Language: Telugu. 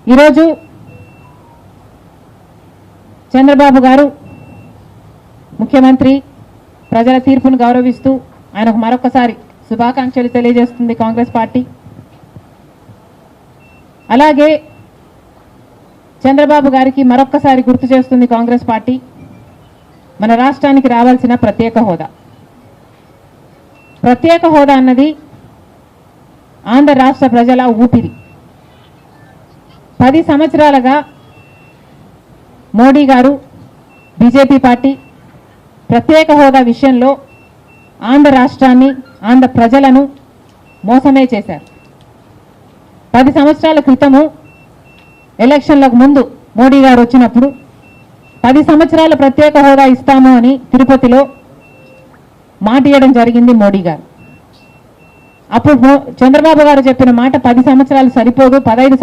ఈరోజు చంద్రబాబు గారు ముఖ్యమంత్రి ప్రజల తీర్పును గౌరవిస్తూ ఆయనకు మరొకసారి శుభాకాంక్షలు తెలియజేస్తుంది కాంగ్రెస్ పార్టీ. అలాగే చంద్రబాబు గారికి మరొకసారి గుర్తు చేస్తుంది కాంగ్రెస్ పార్టీ మన రాష్ట్రానికి రావాల్సిన ప్రత్యేక హోదా. ప్రత్యేక హోదా అన్నది ఆంధ్ర రాష్ట్ర ప్రజల ఊపిరి. 10 సంవత్సరాలుగా మోడీ గారు బీజేపీ పార్టీ ప్రత్యేక హోదా విషయంలో ఆంధ్ర రాష్ట్రాన్ని ఆంధ్ర ప్రజలను మోసమే చేశారు. 10 సంవత్సరాల క్రితము ఎలక్షన్లకు ముందు మోడీ గారు వచ్చినప్పుడు 10 సంవత్సరాల ప్రత్యేక హోదా ఇస్తాము అని తిరుపతిలో మాట ఇవ్వడం జరిగింది మోడీ గారు. అప్పుడు చంద్రబాబు గారు చెప్పిన మాట 10 సంవత్సరాలు సరిపోదు, 15